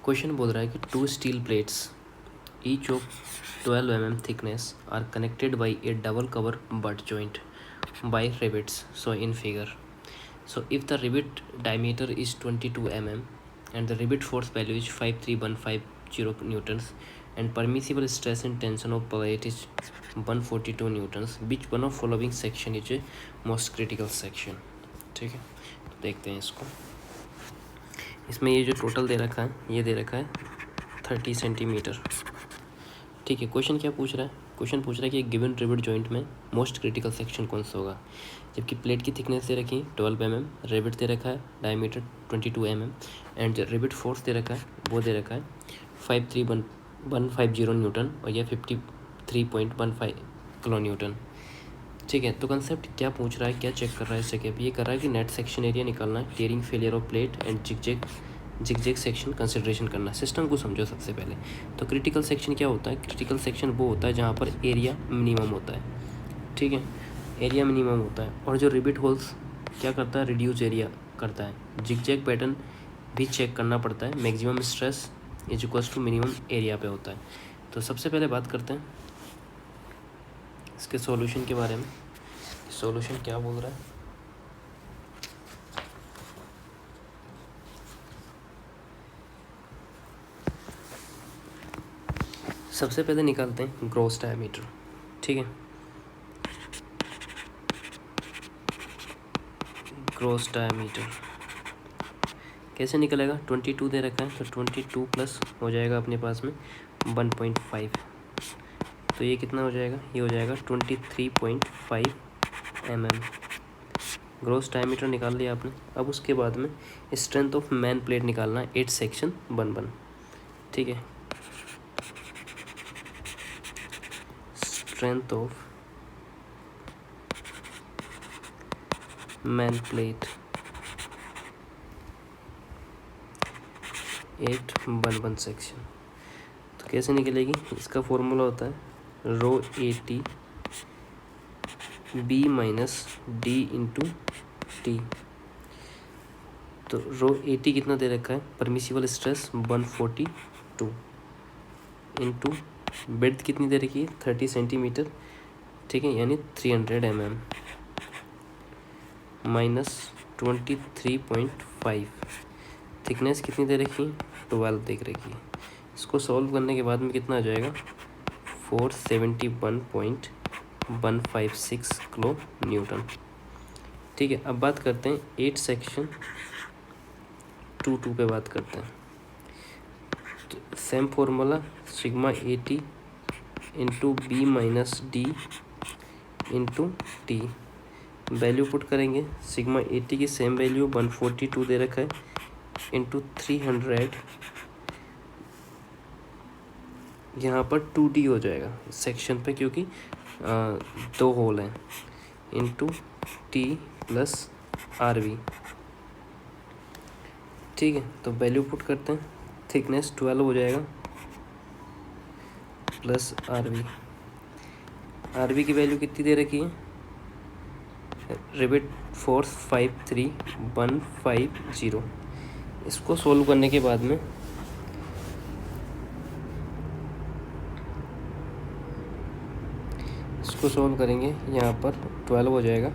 Question बोल रहा है कि 2 steel plates each of 12 mm thickness are connected by a double cover butt joint by rivets, so in figure. So if the rivet diameter is 22 mm and the rivet force value is 53150 newtons and permissible stress and tension of plate is 142 newtons, which one of following section is a most critical section? ठीक है, तो देखते हैं इसको. इसमें ये जो total दे रखा है, ये दे रखा है 30 सेंटीमीटर. ठीक है, क्वेश्चन क्या पूछ रहा है? क्वेश्चन पूछ रहा है कि एक गिवन रिवेट जॉइंट में मोस्ट क्रिटिकल सेक्शन कौन सा होगा, जबकि प्लेट की थिकनेस दे रखी है 12 mm, रिवेट दे रखा है diameter 22 mm and rivet force दे रखा है, वो दे रखा है 53150 न्यूटन और यह 53.15 किलो न्यूटन. ठीक है, तो कंसेप्ट क्या पूछ रहा है, क्या चेक कर रहा है इस जगह पे? ये कर रहा है कि नेट सेक्शन एरिया निकालना है, tearing failure of plate and zigzag section consideration करना है. सिस्टम को समझो सबसे पहले. तो क्रिटिकल सेक्शन क्या होता है? क्रिटिकल सेक्शन वो होता है जहाँ पर एरिया मिनिमम होता है. ठीक है, एरिया मिनिमम होता है. और जो रिवेट होल्स क्या करता है? रिड्यूस एरिया करता है. जिगजैग पैटर्न भी चेक करना पड़ता है. Maximum stress is equals to minimum area पे होता है. तो सबसे पहले बात करते हैं इसके सॉल्यूशन के बारे में. सॉल्यूशन क्या बोल रहा है? सबसे पहले निकालते हैं ग्रॉस डायमीटर. ठीक है, ग्रॉस डायमीटर कैसे निकलेगा? 22 दे रखा है, तो 22 प्लस हो जाएगा अपने पास में 1.5. तो ये कितना हो जाएगा? ये हो जाएगा 23.5 mm. ग्रॉस डायमीटर निकाल लिया आपने. अब उसके बाद में स्ट्रेंथ ऑफ मैन प्लेट निकालना है 8 सेक्शन 1 ठीक है, strength of man plate 8 section. तो कैसे निकलेगी? इसका फॉर्मूला होता है रो AT B minus D into T. तो रो AT कितना दे रखा है? परमिसिबल स्ट्रेस 142 इंटू बेड्थ कितनी दे रखी है? 30 सेंटीमीटर. ठीक है, यानी 300 mm माइनस 23.5. थिकनेस कितनी दे रखी है? 12 देख रखी है. इसको सॉल्व करने के बाद में कितना आ जाएगा? 471.156 किलो न्यूटन. ठीक है, अब बात करते हैं 8 सेक्शन 2 पे बात करते हैं. तो same formula sigma AT into B minus D into T. Value put करेंगे. सिग्मा AT की सेम वैल्यू 142 दे रखा है इंटू 300. यहाँ पर 2D हो जाएगा सेक्शन पे, क्योंकि 2 होल हैं, इंटू T प्लस RV. ठीक है, तो वैल्यू पुट करते हैं. थिकनेस 12 हो जाएगा प्लस RV की वैल्यू कितनी दे रखी है? Rivet force 53150. इसको सोल्व करने के बाद में इसको सोल्व करेंगे. यहाँ पर 12 हो जाएगा,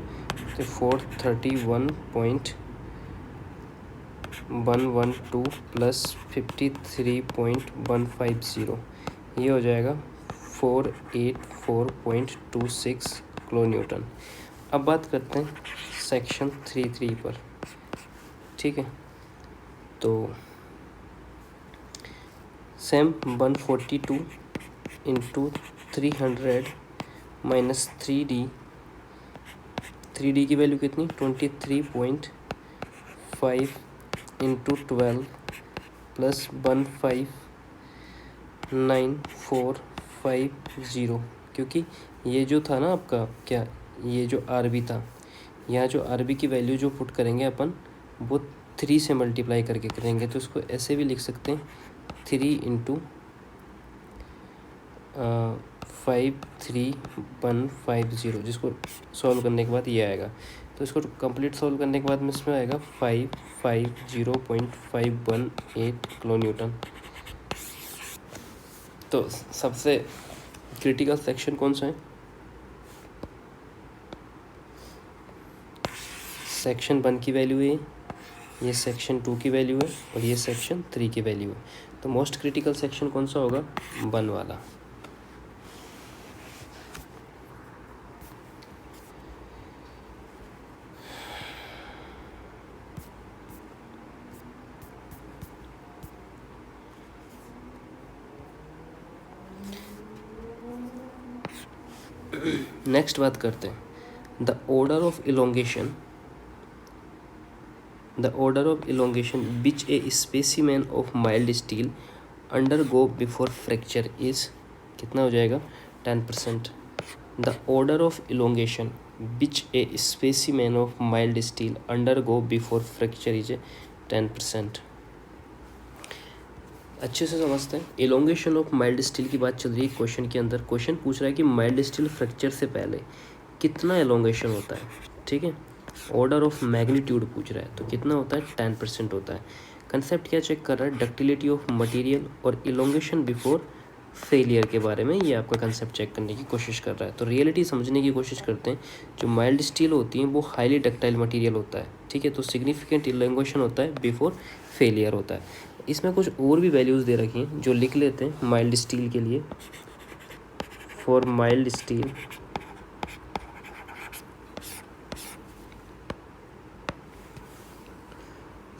तो 431.112 प्लस 53.150, ये हो जाएगा 484.26 किलो न्यूटन. अब बात करते हैं सेक्शन 3 पर. ठीक है, तो सेम 142 इंटू 300 माइनस 3D की वैल्यू कितनी? 23.5 इंटू 12 प्लस 159,450. क्योंकि ये जो था ना आपका क्या, ये जो RB था, यहाँ जो RB की वैल्यू जो पुट करेंगे अपन, वो 3 से मल्टीप्लाई करके करेंगे. तो इसको ऐसे भी लिख सकते हैं 3 इंटू 53150, जिसको सॉल्व करने के बाद ये आएगा. तो इसको कंप्लीट सॉल्व करने के बाद में इसमें आएगा 550.518 किलो न्यूटन. तो सबसे क्रिटिकल सेक्शन कौन सा है? सेक्शन 1 की वैल्यू है, ये सेक्शन 2 की वैल्यू है और ये सेक्शन 3 की वैल्यू है। तो मोस्ट क्रिटिकल सेक्शन कौन सा होगा? 1 वाला। नेक्स्ट बात करते हैं the order of elongation which A specimen of mild steel undergo before fracture is कितना हो जाएगा? 10%। The order of elongation which A specimen of mild steel undergo before fracture is 10%। अच्छे से समझते हैं। इलोंगेशन ऑफ माइल्ड स्टील की बात चल रही है क्वेश्चन के अंदर। क्वेश्चन पूछ रहा है कि माइल्ड स्टील फ्रैक्चर से पहले कितना इलोंगेशन होता है, ठीक है। ऑर्डर ऑफ मैग्नीट्यूड पूछ रहा है, तो कितना होता है? 10% होता है। कंसेप्ट क्या चेक कर रहा है? डक्टिलिटी ऑफ मटेरियल और इलोंगेशन बिफोर फेलियर के बारे में ये आपका कंसेप्ट चेक करने की कोशिश कर रहा है। तो रियलिटी समझने की कोशिश करते हैं। जो माइल्ड स्टील होती है वो हाईली डक्टाइल मटेरियल होता है, ठीक है। तो सिग्निफिकेंट इलोंगेशन होता है बिफोर फेलियर होता है। इसमें कुछ और भी वैल्यूज़ दे रखी हैं जो लिख लेते हैं माइल्ड स्टील के लिए। फॉर माइल्ड स्टील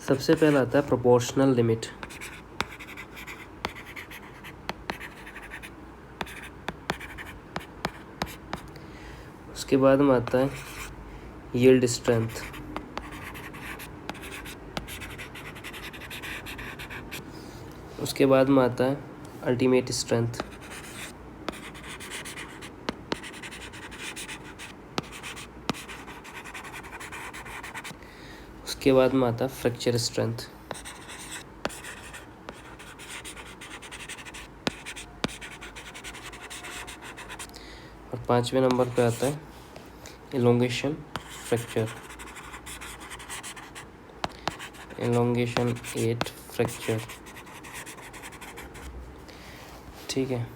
सबसे पहला आता है प्रोपोर्शनल लिमिट। उसके बाद में आता है यील्ड स्ट्रेंथ। उसके बाद में आता है अल्टीमेट स्ट्रेंथ। उसके बाद में आता है फ्रैक्चर स्ट्रेंथ। और 5वें नंबर पे आता है इलोंगेशन फ्रैक्चर, इलोंगेशन 8 फ्रैक्चर, ठीक है।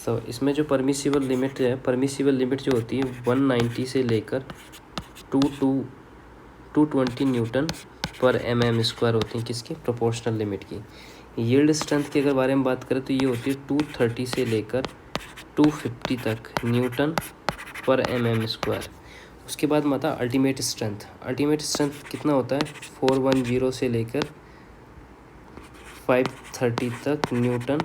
तो इसमें जो परमिसिबल लिमिट है, परमिसिबल लिमिट जो होती है 190 से लेकर 220 न्यूटन पर mm² होती है किसकी? प्रोपोर्शनल लिमिट की। यील्ड स्ट्रेंथ की अगर बारे में बात करें तो ये होती है 230 से लेकर 250 तक न्यूटन पर mm²। उसके बाद में आता है अल्टीमेट स्ट्रेंथ। अल्टीमेट स्ट्रेंथ कितना होता है? 410 से लेकर 530 तक न्यूटन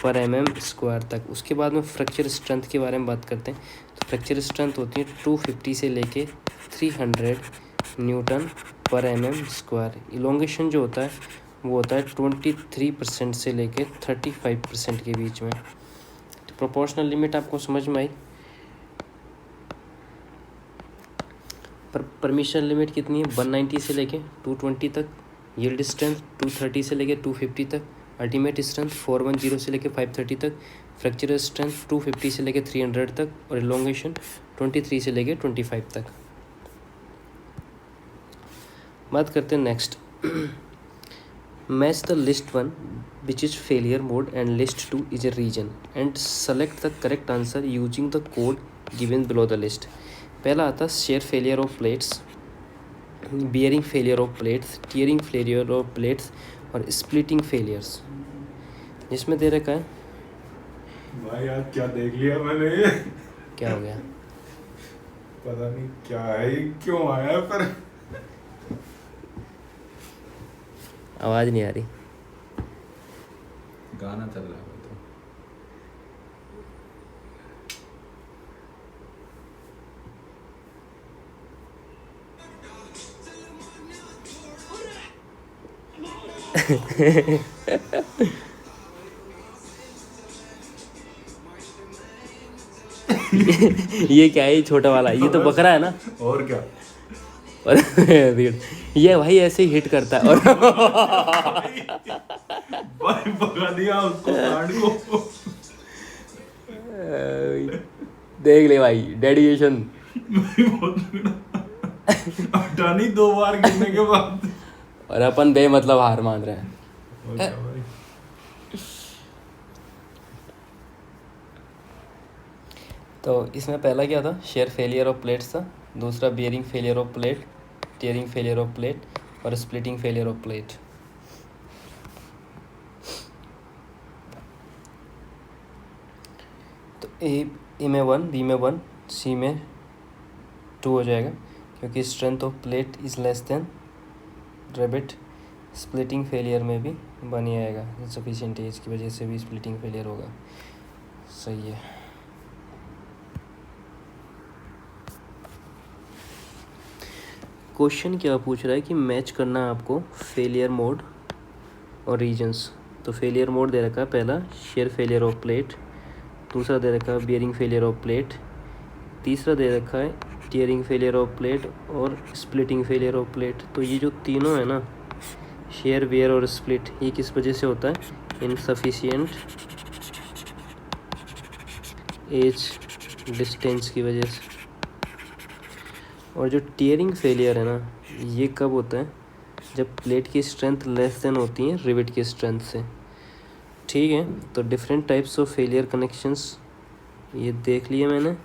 पर mm² तक। उसके बाद में फ्रैक्चर स्ट्रेंथ के बारे में बात करते हैं। तो फ्रैक्चर स्ट्रेंथ होती है 250 से लेके 300 न्यूटन पर mm²। इलोंगेशन जो होता है वो होता है 23% से लेके 35% के बीच में। तो प्रोपोर्शनल लिमिट आपको समझ में आई। परमिशन लिमिट कितनी है? 190 से लेके 220 तक। यील्ड स्ट्रेंथ 230 से लेके 250 तक। अल्टीमेट स्ट्रेंथ 410 से लेके 530 तक। फ्रैक्चर स्ट्रेंथ 250 से लेके 300 तक। और इलोंगेशन 23 से लेके 25 तक। बात करते हैं next. Match the list 1 which is failure mode and list 2 is a reason and select the correct answer using the code given below the list. पहला आता है shear failure of plates, bearing failure of plates, tearing failure of plates और splitting failures. जिसमें दे रखा है भाई यार क्या देख लिया मैंने। क्या हो गया? पता नहीं क्या है, क्यों आया पर आवाज़ नहीं आ रही। गाना चल रहा है तो। ये क्या है? ये छोटा वाला, ये तो बकरा है ना। और क्या? और ये भाई ऐसे ही हिट करता है। और भाई भगा दिया उसको काट को। देख ले भाई डेडिकेशन। हटानी 2 बार गिरने के बाद। और अपन बे मतलब हार मान रहे हैं। और क्या भाई? तो इसमें पहला क्या था, शेयर फेलियर ऑफ प्लेट्स था, दूसरा bearing failure of plate, tearing failure of plate और स्प्लिटिंग फेलियर ऑफ प्लेट। तो ए में 1, बी में 1, सी में 2 हो जाएगा, क्योंकि strength of plate is less than rebate. Splitting failure में भी 1 ही आएगा, सफिशिएंट एज की वजह से भी स्प्लिटिंग फेलियर होगा। सही है। क्वेश्चन क्या पूछ रहा है कि मैच करना है आपको फेलियर मोड और रीजन्स। तो फेलियर मोड दे रखा है पहला शेयर फेलियर ऑफ प्लेट, दूसरा दे रखा है बियरिंग फेलियर ऑफ प्लेट, तीसरा दे रखा है टीयरिंग फेलियर ऑफ प्लेट और स्प्लिटिंग फेलियर ऑफ प्लेट। तो ये जो तीनों है ना, शेयर, वेयर और स्प्लिट, ये किस वजह से होता है, इनसफिशिएंट एज डिस्टेंस की वजह से। और जो टीयरिंग फेलियर है ना, ये कब होता है, जब प्लेट की स्ट्रेंथ लेस देन होती है रिवेट की स्ट्रेंथ से। ठीक है, तो different types of failure connections ये देख लिए मैंने,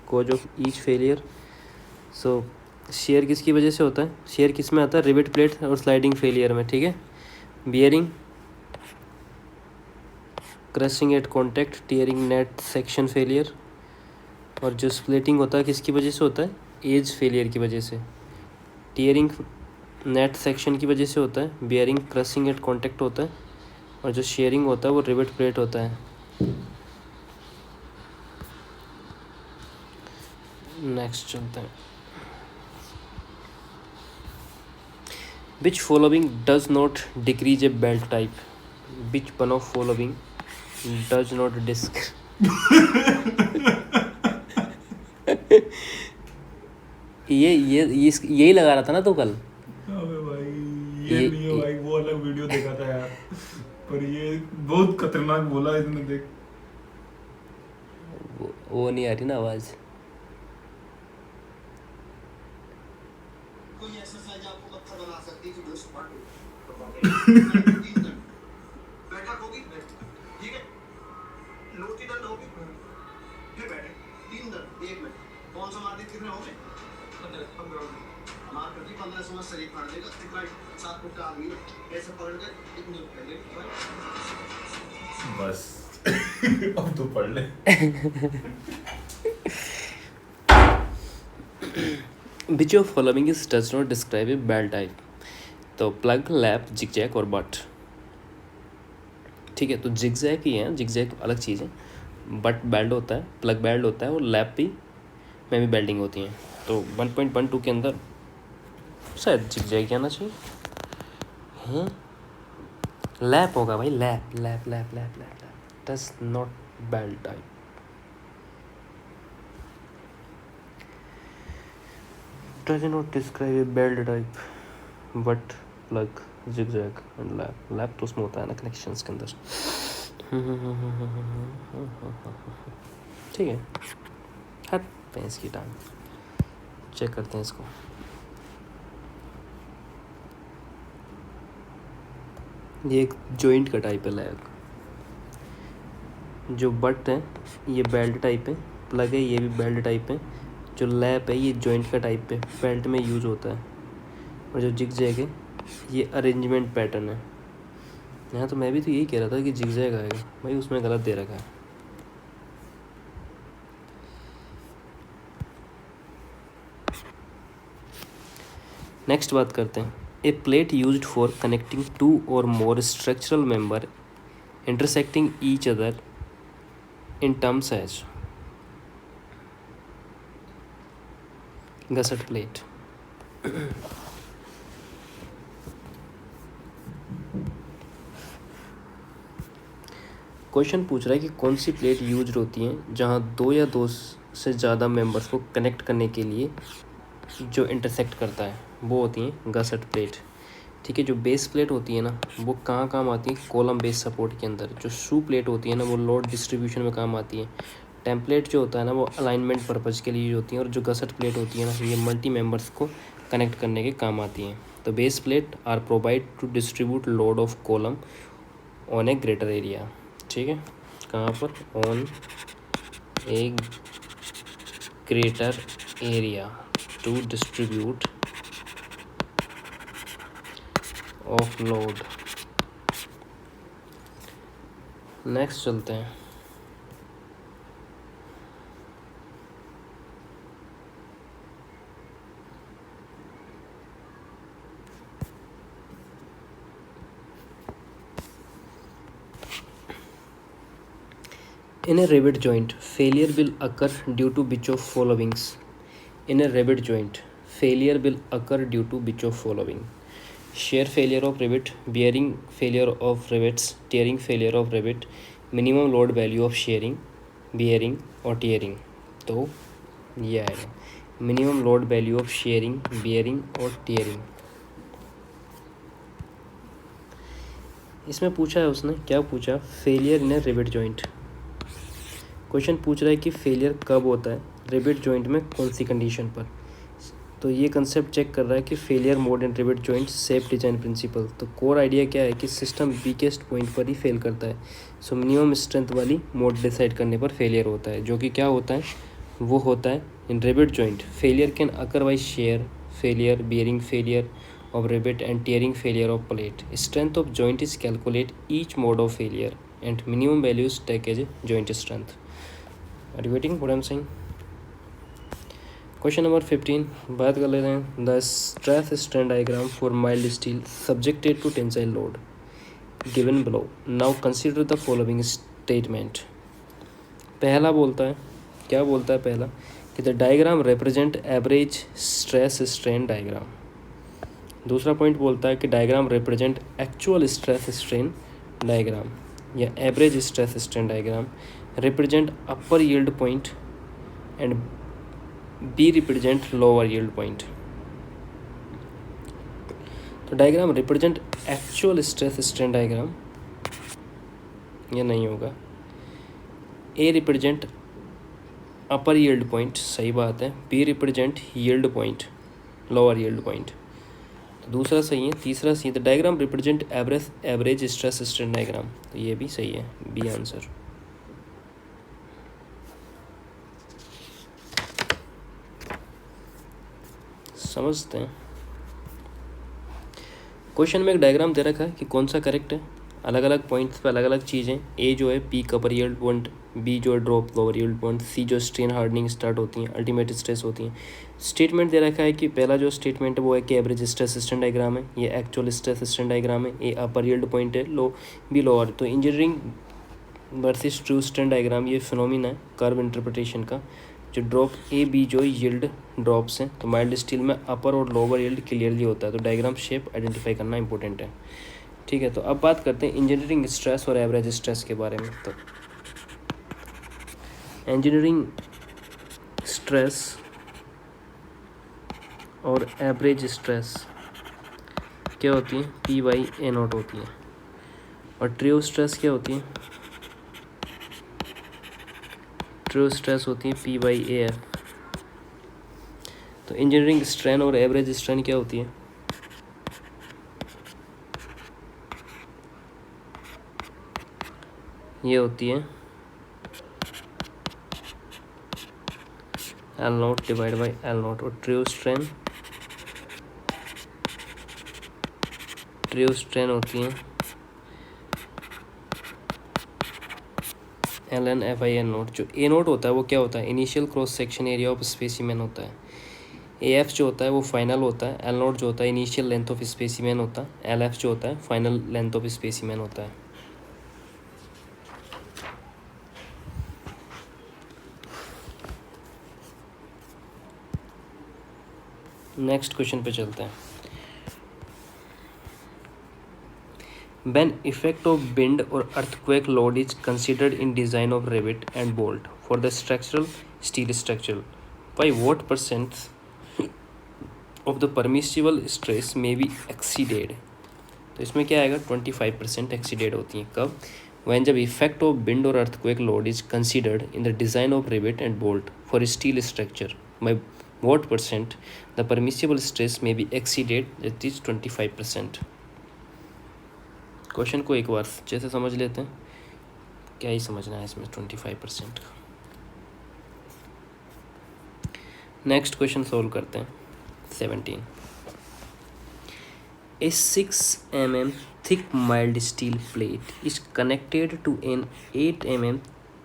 cause of each failure. So share किसकी वजह से होता है, शेयर किस में आता है, रिवेट प्लेट और स्लाइडिंग फेलियर में। ठीक है, bearing crushing eight contact, tearing net section failure. और जो स्प्लिटिंग होता है किसकी वजह से होता है, एज फेलियर की वजह से। टीयरिंग नेट सेक्शन की वजह से होता है, बियरिंग क्रशिंग एट कॉन्टैक्ट होता है, और जो शेयरिंग होता है वो रिवेट प्लेट होता है। नेक्स्ट चलते हैं। Which following does not decrease a belt type, which one of following does not disc यही लगा रहा था ना तू कल। अबे भाई ये नहीं है भाई, वो अलग वीडियो देखा था यार, पर ये बहुत खतरनाक बोला इसने, देख। वो नहीं आ रही ना आवाज। कोई एक्सरसाइज आपको पत्थर बना सकती है कि दोस्त बैठक होगी, ठीक है, लोटी दंड होगी, फिर बैठे 3 दंड 1 मिनट, कौन सा मार दी, कितने हो गए, 15 मार कर दी, 15 से शरीर फाड़ देगा, कितना 7 फुट का आदमी ऐसे पकड़ के इतने पहले बस अब तो पढ़ ले। विच of following is does not describe A belt type. तो प्लग, लैप, जिगजैग और बट। ठीक है, तो जिगजैग ही है, जिगजैग अलग चीज़ है, बट बेल्ट होता है, प्लग बेल्ट होता है, और लैप भी में भी बेल्डिंग होती है। तो 1.12 के अंदर शायद जिगजैग आना चाहिए। हाँ, लैप होगा भाई, lap lap lap lap lap lap does not belt type. Does not describe a belt type, but plug, zigzag and lap. Lap तो उसमें होता है ना कनेक्शंस के अंदर। ठीक है, हट भैंस की टांग। चेक करते हैं इसको। ये एक जॉइंट का टाइप है लैग। जो बट है ये बेल्ट टाइप है, प्लग है ये भी बेल्ट टाइप है, जो लैप है ये जॉइंट का टाइप है, बेल्ट में यूज़ होता है, और जो जिगजैग है ये अरेंजमेंट पैटर्न है। यहाँ तो मैं भी तो यही कह रहा था कि जिगजैग आएगा, भाई उसमें गलत दे रखा है। नेक्स्ट बात करते हैं। A plate used for connecting 2 or more structural member intersecting each other in terms as gusset plate. Question पूछ रहा है कि कौन सी प्लेट यूज होती हैं जहां 2 या 2 से ज़्यादा मेंबर्स को कनेक्ट करने के लिए जो इंटरसेक्ट करता है वो होती हैं गसट प्लेट। ठीक है, जो बेस प्लेट होती है ना वो कहाँ काम आती है, कॉलम बेस सपोर्ट के अंदर। जो शू प्लेट होती है ना वो लोड डिस्ट्रीब्यूशन में काम आती है। टेम्पलेट जो होता है ना वो अलाइनमेंट पर्पज़ के लिए यूज होती हैं, और जो गसट प्लेट होती है ना ये मल्टी मेंबर्स को कनेक्ट करने के काम आती हैं। तो base plate are provide to distribute load of column on a greater area. ठीक है, कहाँ पर, on a greater area to distribute of load. Next चलते हैं. In a rivet joint, failure will occur due to which of followings? In a rivet joint, failure will occur due to which of following? Shear failure of rivet, bearing failure of rivets, tearing failure of rivet, minimum load value of shearing, bearing और tearing. तो ये आएगा minimum load value of shearing, bearing और tearing. इसमें पूछा है उसने, क्या पूछा? Failure in A rivet joint. Question पूछ रहा है कि फेलियर कब होता है रिवेट जॉइंट में, कौन सी कंडीशन पर. तो ये कंसेप्ट चेक कर रहा है कि failure mode in rivet joint safe design principle. तो कोर आइडिया क्या है कि सिस्टम वीकेस्ट पॉइंट पर ही फेल करता है. सो मिनिमम स्ट्रेंथ वाली मोड डिसाइड करने पर फेलियर होता है, जो कि क्या होता है, वो होता है in rivet joint. Failure can occur by shear failure, bearing failure of rivet and tearing failure of plate. Strength of joint is calculate each mode of failure and minimum values take as joint strength. Are you getting what I am saying? Question number 15 बात कर लेते हैं. The stress strain diagram for mild steel subjected to tensile load given below. Now consider the following statement. पहला बोलता है, क्या बोलता है पहला, कि the diagram represent average stress strain diagram. दूसरा पॉइंट बोलता है कि diagram represent actual stress strain diagram या average stress strain diagram, represent upper yield point and B represent lower yield point. तो diagram represent actual stress strain diagram ये नहीं होगा. A represent upper yield point, सही बात है. B represent yield point, lower yield point, दूसरा सही है. तीसरा सही है. The diagram represent average stress strain diagram, तो ये भी सही है, बी आंसर. समझते हैं. क्वेश्चन में एक डायग्राम दे रखा है कि कौन सा करेक्ट है. अलग अलग पॉइंट्स पे अलग अलग चीज़ें. ए जो है पीक अपर यील्ड पॉइंट, बी जो है ड्रॉप लोअर यील्ड पॉइंट, सी जो स्ट्रेन हार्डनिंग स्टार्ट होती हैं, अल्टीमेट स्ट्रेस होती हैं. स्टेटमेंट दे रखा है कि पहला जो स्टेटमेंट है वो है कि एवरेज स्ट्रेस स्ट्रेन डायग्राम है, ये एक्चुअल स्ट्रेस स्ट्रेन डायग्राम है. ए अपर यील्ड पॉइंट है, लो बी लोअर. तो engineering versus true strain diagram ये फिनोमिना है कर्व इंटरप्रिटेशन का. जो ड्रॉप ए बी जो यील्ड ड्रॉप्स हैं, तो माइल्ड स्टील में अपर और लोअर यील्ड क्लियरली होता है. तो डायग्राम शेप आइडेंटिफाई करना इंपॉर्टेंट है. ठीक है, तो अब बात करते हैं इंजीनियरिंग स्ट्रेस और एवरेज स्ट्रेस के बारे में. तो इंजीनियरिंग स्ट्रेस और एवरेज स्ट्रेस क्या होती है, पी बाई ए नॉट होती है. और ट्रू स्ट्रेस क्या होती है, ट्रू स्ट्रेस होती है पी बाई ए एफ. तो इंजीनियरिंग स्ट्रेन और एवरेज स्ट्रेन क्या होती है, ये होती है L naught divide by L naught. और ट्रू स्ट्रेन होती है L N F I N naught. जो ए नोट होता है वो क्या होता है, initial cross section area of specimen होता है. ए एफ जो होता है वो फाइनल होता है. एल नोट जो होता है इनिशियल लेंथ ऑफ स्पेसिमेन होता है. एल एफ जो होता है फाइनल लेंथ ऑफ स्पेसिमेन होता है. नेक्स्ट क्वेश्चन पे चलते हैं. When effect of wind or earthquake load is considered in design of rivet and bolt for the structural steel structure, by what percent of the permissible stress may be exceeded? तो इसमें क्या आएगा, 25% exceeded होती हैं. कब, when जब effect of wind और earthquake load is considered in the design of rivet and bolt for steel structure, by what percent the permissible stress may be exceeded, that is 25%. Question को एक बार जैसे समझ लेते हैं, क्या ही समझना है इसमें 25% का. नेक्स्ट क्वेश्चन सोल्व करते हैं 17. A 6 mm thick mild steel plate is connected to an 8 mm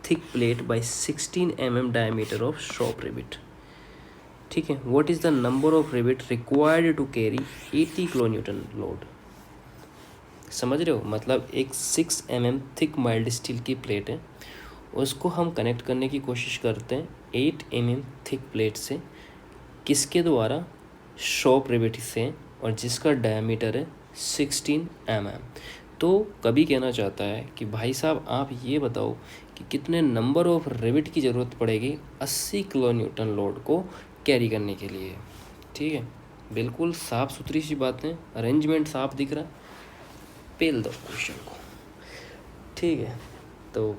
thick plate by 16 mm diameter of shop rivet. ठीक है. What is the number of rivet required to carry 80 kilonewton load? समझ रहे हो, मतलब एक 6 mm thick mild steel की plate है, उसको हम कनेक्ट करने की कोशिश करते हैं 8 mm थिक प्लेट से, किसके द्वारा? शॉप रिवेट से, और जिसका डायमीटर है 16 mm. तो कभी कहना चाहता है कि भाई साहब आप ये बताओ कि कितने नंबर ऑफ रिवेट की ज़रूरत पड़ेगी 80 किलो न्यूटन लोड को कैरी करने के लिए. ठीक है, बिल्कुल साफ़ सुथरी सी बातें, अरेंजमेंट साफ दिख रहा है. पेल दो क्वेश्चन को. ठीक है, तो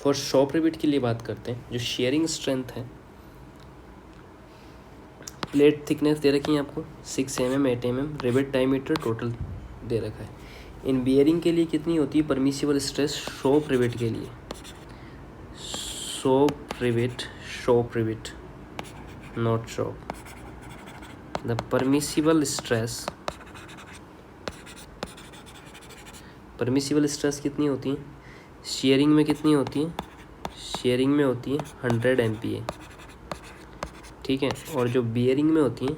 फॉर शॉप रिवेट के लिए बात करते हैं. जो शेयरिंग स्ट्रेंथ है, प्लेट थिकनेस दे रखी है आपको 6 mm 8 mm, rivet diameter total दे रखा है. इन बियरिंग के लिए कितनी होती है परमिसिबल स्ट्रेस शॉप रिवेट के लिए? Shop rivet not shop. The permissible stress कितनी होती है? शेयरिंग में कितनी होती है? शेयरिंग में होती है 100 MPa. ठीक है, और जो बियरिंग में होती है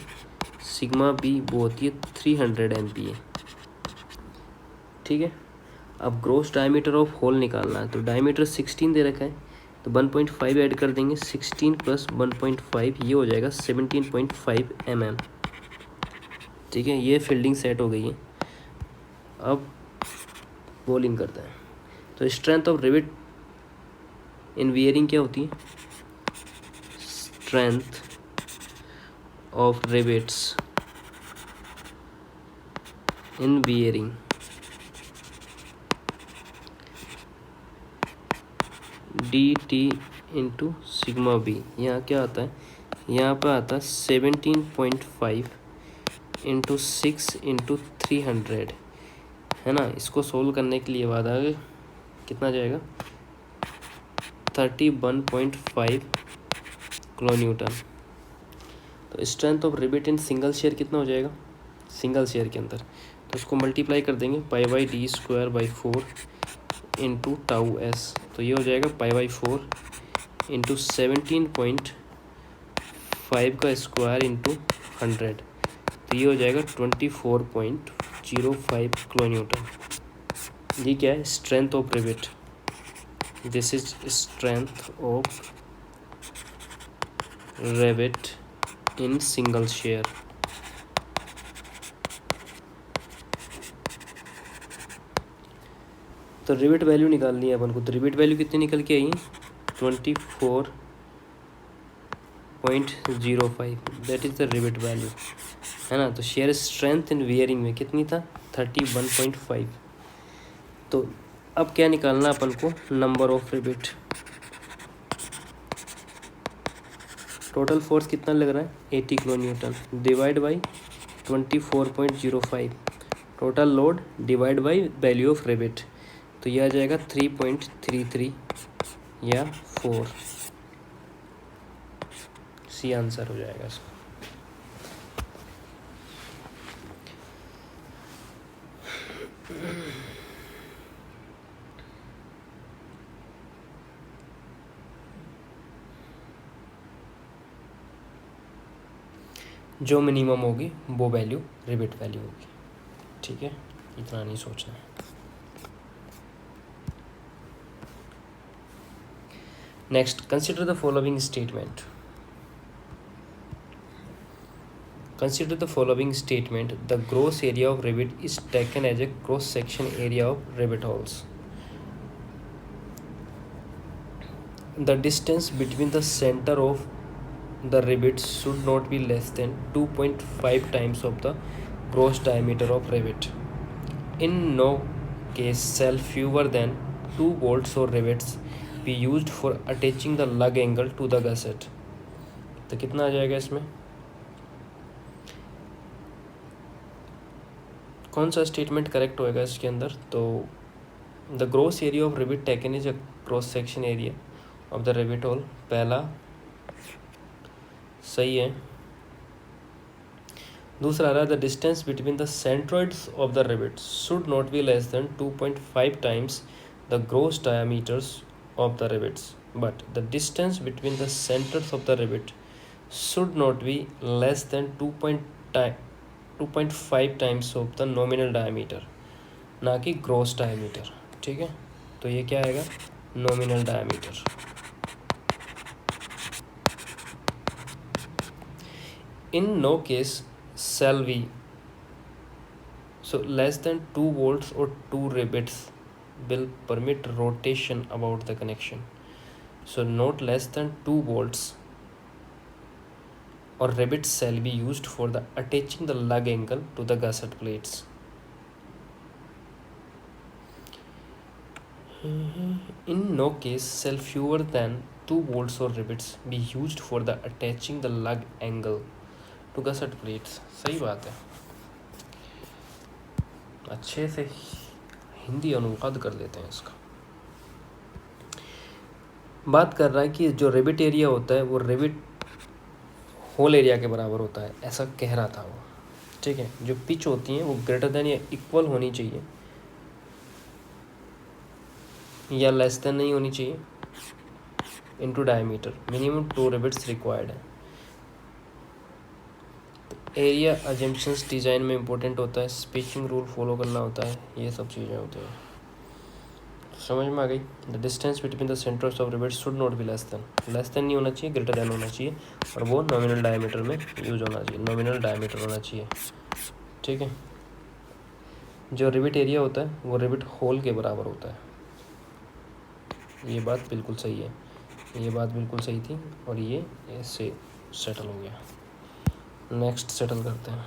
सिग्मा बी वो होती है 300 MPa. ठीक है, अब ग्रोस डायमीटर ऑफ होल निकालना है, तो डायमीटर 16 दे रखा है, तो 1.5 ऐड कर देंगे. 16 + 1.5 ये हो जाएगा 17.5 mm. ठीक है, ये फील्डिंग सेट हो गई है. अब बॉलिंग करते हैं. तो strength of rivet in bearing क्या होती है? Strength of rivets in bearing dt into sigma b. यहाँ क्या आता है? यहाँ पे आता है 17.5 × 6 × 300 है ना. इसको सोल्व करने के लिए बाद आगे कितना जाएगा? 31.5 किलो न्यूटन. तो strength of rivet in single share कितना हो जाएगा सिंगल शेयर के अंदर? तो उसको मल्टीप्लाई कर देंगे π/d² / 4 × τs. तो ये हो जाएगा π/4 × 17.5 का स्क्वायर × 100. तो ये हो जाएगा 24.05 किलो न्यूटन. ये क्या है? Strength of rivet. This is strength of rivet in single share. तो रिवेट वैल्यू निकालनी है अपन को. तो रिवेट वैल्यू कितनी निकल के आई? 24.05. That is the rivet value, है ना. तो शेयर स्ट्रेंथ इन वियरिंग में कितनी था? 31.5. तो अब क्या निकालना अपन को? Number of rivet. Total force कितना लग रहा है? 80 kilo Newton divide by 24.05. Total load divide by value of rivet. तो यह आ जाएगा 3.33 या 4. सी आंसर हो जाएगा इसका. जो मिनिमम होगी वो वैल्यू रिवेट वैल्यू होगी. ठीक है, इतना नहीं सोचना है. Next, consider the following statement. Consider the following statement. The gross area of rivet is taken as a cross section area of rivet holes. The distance between the center of the rivets should not be less than 2.5 times of the gross diameter of rivet. In no case shall fewer than 2 bolts or rivets be used for attaching the lug angle to the gusset. तो कितना आ जाएगा इसमें? कौन सा statement correct होएगा इसके अंदर? तो the gross area of rivet taken is a cross section area of the rivet hole. पहला सही है। दूसरा आ रहा है the distance between the centroids of the rivet should not be less than 2.5 times the gross diameters of the rivets but the distance between the centres of the rivet should not be less than 2.5 times of the nominal diameter, ना कि gross diameter. ठीक है, तो ये क्या आएगा, nominal diameter. In no case shall we, so less than 2 volts or 2 rivets will permit rotation about the connection. So not less than 2 volts or rivets shall be used for the attaching the lug angle to the gusset plates. In no case shall fewer than 2 volts or rivets be used for the attaching the lug angle to gusset plates. सही बात है, अच्छे से हिंदी अनुवाद कर लेते हैं इसका। बात कर रहा है कि जो रिबिट एरिया होता है वो रिबिट होल एरिया के बराबर होता है, ऐसा कह रहा था वो। ठीक है, जो पिच होती है वो ग्रेटर देन या इक्वल होनी चाहिए या लेस देन नहीं होनी चाहिए into diameter, minimum 2 rivets required है। एरिया अजम्पशंस डिज़ाइन में इंपॉर्टेंट होता है, स्पेसिंग रूल फॉलो करना होता है, ये सब चीज़ें होती हैं। समझ में आ गई। The distance between the centres of rivets should not be less than नहीं होना चाहिए, ग्रेटर देन होना चाहिए, और वो नॉमिनल डायमीटर में यूज होना चाहिए, नॉमिनल डायमीटर होना चाहिए। ठीक है, जो रिबिट एरिया होता है वो रिबिट होल के बराबर होता है। ये बात बिल्कुल सही है, ये बात बिल्कुल सही थी, और ये इससे सेटल हो गया। नेक्स्ट सेटल करते हैं,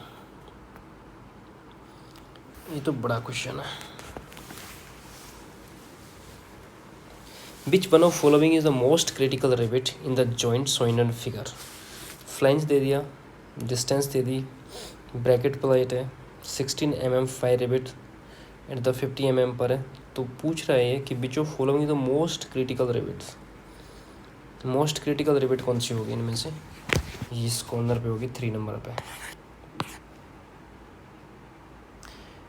ये तो बड़ा क्वेश्चन है। Which one of following is the most critical rivet in the joint shown in figure? Flange दे दिया, डिस्टेंस दे दी, ब्रैकेट प्लेट है, 16 mm 5 rivet at the 50 mm पर है। तो पूछ रहा है कि which of following is the most critical rivets. Most critical rivet कौन सी होगी इनमें से, इस कॉर्नर पे होगी 3 नंबर पे,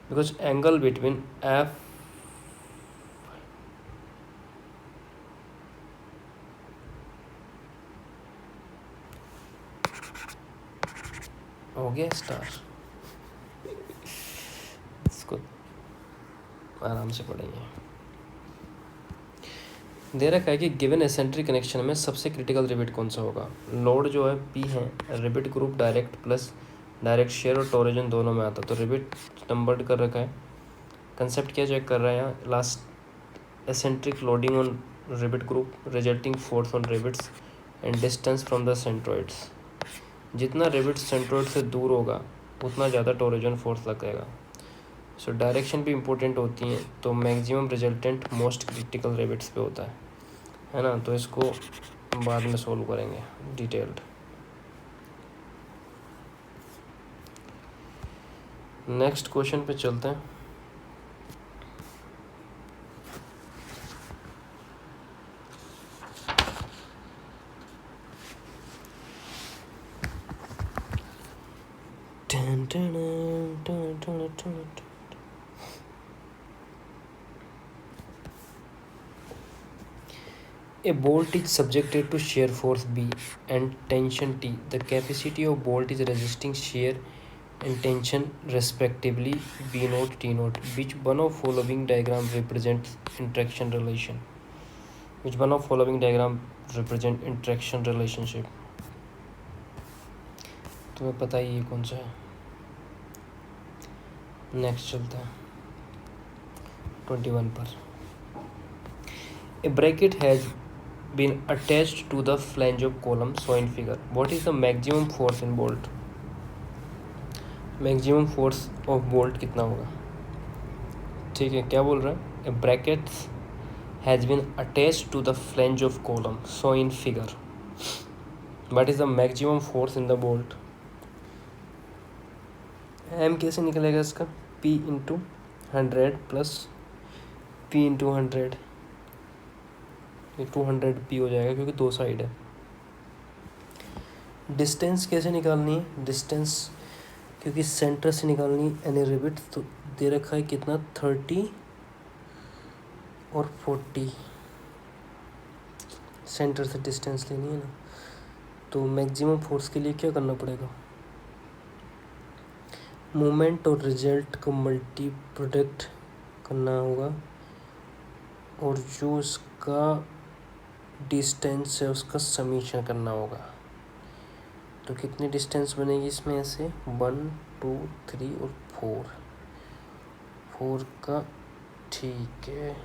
बिकॉज एंगल बिटवीन एफ हो गया स्टार। इसको आराम से पढ़ेंगे। दे रखा है कि गिवन एसेंट्रिक कनेक्शन में सबसे क्रिटिकल रिबिट कौन सा होगा। लोड जो है पी है, rivet group direct plus direct shear और टोरेजन दोनों में आता, तो रिबिट नंबर्ड कर रखा है। कंसेप्ट क्या चेक कर रहा है यहाँ, last eccentric loading on rivet group, resulting force on rivets and distance from the centroids. जितना रिबिट सेंट्रोइड से दूर होगा उतना ज़्यादा टोरेजन फोर्स लगेगा। सो डायरेक्शन भी इम्पोर्टेंट होती हैं, तो maximum resultant most critical rivets पे होता है ना। तो इसको बाद में सोल्व करेंगे डिटेल्ड। नेक्स्ट क्वेश्चन पे चलते हैं। A bolt is subjected to shear force B and tension T. The capacity of bolt is resisting shear and tension respectively B naught T naught. Which one of following diagram represents interaction relation? Which one of following diagram represent interaction relationship? तुम्हें पता ही ये कौन सा है। Next चलता है 21 पर। A bracket has been attached to the flange of column shown in figure. What is the maximum force in bolt? Maximum force of bolt कितना होगा। ठीक है, क्या बोल रहा है, A bracket has been attached to the flange of column shown in figure. What is the maximum force in the bolt? M कैसे निकलेगा इसका, P into 100 plus P into 100, 200 P हो जाएगा क्योंकि दो साइड है। डिस्टेंस कैसे निकालनी है? डिस्टेंस क्योंकि सेंटर से निकालनी एनी रिबिट, तो दे रखा है कितना 30 और 40, सेंटर से डिस्टेंस लेनी है ना। तो मैक्सिमम फोर्स के लिए क्या करना पड़ेगा? मोमेंट और रिजल्ट को मल्टी प्रोडक्ट करना होगा, और जो उसका डिस्टेंस है उसका समीशन करना होगा। तो कितनी डिस्टेंस बनेगी इसमें? ऐसे 1 2 3 और 4 का, ठीक है,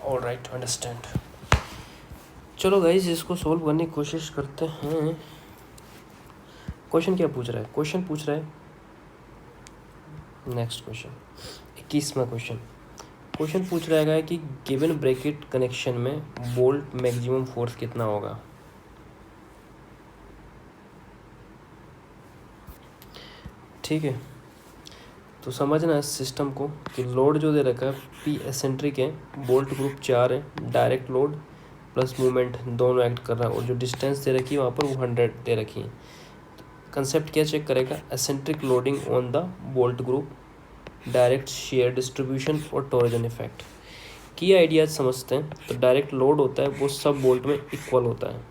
ऑलराइट, अंडरस्टैंड। चलो गाइस, इसको सॉल्व करने की कोशिश करते हैं। क्वेश्चन क्या पूछ रहा है? क्वेश्चन पूछ रहा है, नेक्स्ट क्वेश्चन 21वां क्वेश्चन पूछ रहा है कि गिवन ब्रैकेट कनेक्शन में बोल्ट मैक्सिमम फोर्स कितना होगा। ठीक है, तो समझना इस सिस्टम को कि लोड जो दे रखा है पी एसेंट्रिक है, बोल्ट ग्रुप 4 है, डायरेक्ट लोड प्लस मूवमेंट दोनों एक्ट कर रहा है, और जो डिस्टेंस दे रखी है वहाँ पर वो 100 दे रखी है। कंसेप्ट क्या चेक करेगा? Eccentric loading on the bolt group, direct share distribution और टॉर्जन इफेक्ट की आइडियाज समझते हैं। तो डायरेक्ट लोड होता है वो सब बोल्ट में इक्वल होता है।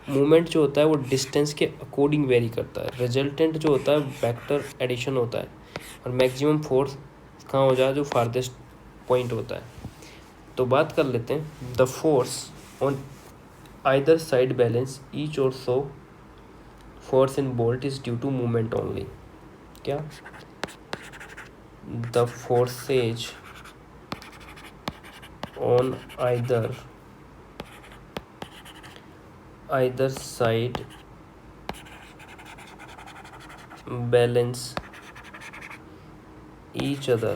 मूवमेंट जो होता है वो डिस्टेंस के अकॉर्डिंग वेरी करता है। रिजल्टेंट जो होता है वेक्टर एडिशन होता है, और मैक्सिमम फोर्स कहाँ हो जाए? जो फारदेस्ट पॉइंट होता है। तो बात कर लेते हैं। The force on either side balance each other so force in bolt is due to movement only. क्या? The forces on either side balance each other,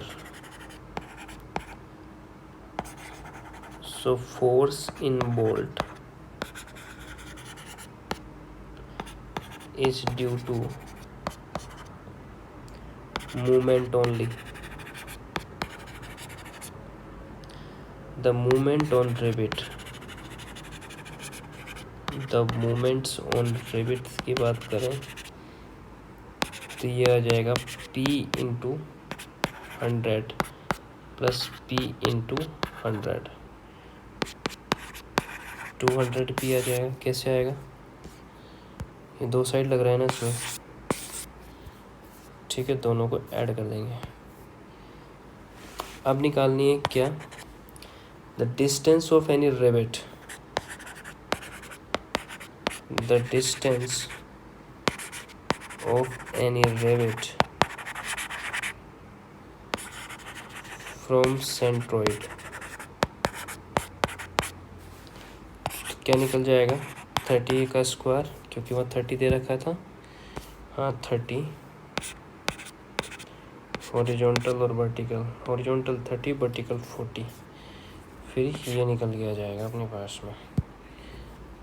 so force in bolt is due to movement only. The movement on rivet, the moments on rivets की बात करें तो ये आ जाएगा P into 100 plus P into 100, 200 P आ जाएगा। कैसे आएगा? ये दो साइड लग रहा है ना इसमें, ठीक है, दोनों को ऐड कर देंगे। अब निकालनी है क्या? The distance of any rivet, the distance of any rivet from centroid, क्या निकल जाएगा? 30 का स्क्वायर, क्योंकि वहाँ 30 दे रखा था। हाँ 30, हॉरिजॉन्टल और वर्टिकल, हॉरिजॉन्टल 30, वर्टिकल 40, फिर ये निकल गया जाएगा अपने पास में।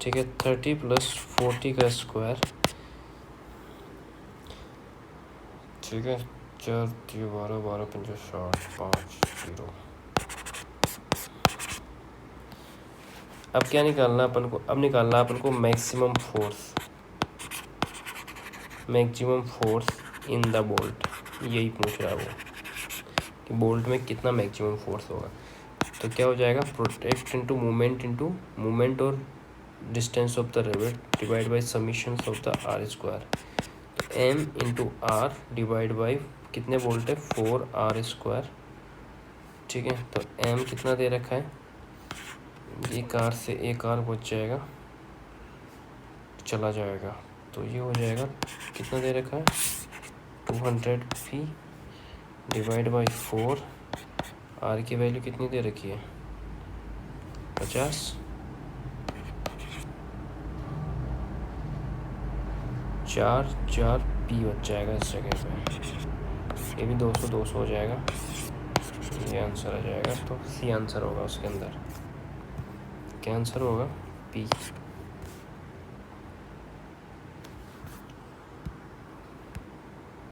ठीक है, 30 प्लस 40 का स्क्वायर, ठीक है, 4 12 12 5 60 5 0। अब क्या निकालना अपन को? अब निकालना अपन को maximum force, maximum force in the bolt. यही पूछ रहा है वो कि बोल्ट में कितना मैक्सिमम फोर्स होगा। तो क्या हो जाएगा? प्रोटेक्ट इंटू मूवमेंट और distance of the rivet divide by summations of the R square. M into R divide by कितने बोल्ट है? 4r square. ठीक है, तो एम कितना दे रखा है? एक आर से एक आर बच जाएगा, चला जाएगा, तो ये हो जाएगा कितना दे रखा है? 200 P डिवाइड बाई 4, आर की वैल्यू कितनी दे रखी है? 50, 4 P बच जाएगा इस जगह पे। ये भी 200 हो जाएगा, ये आंसर आ जाएगा। तो सी आंसर होगा उसके अंदर। क्या आंसर होगा? P।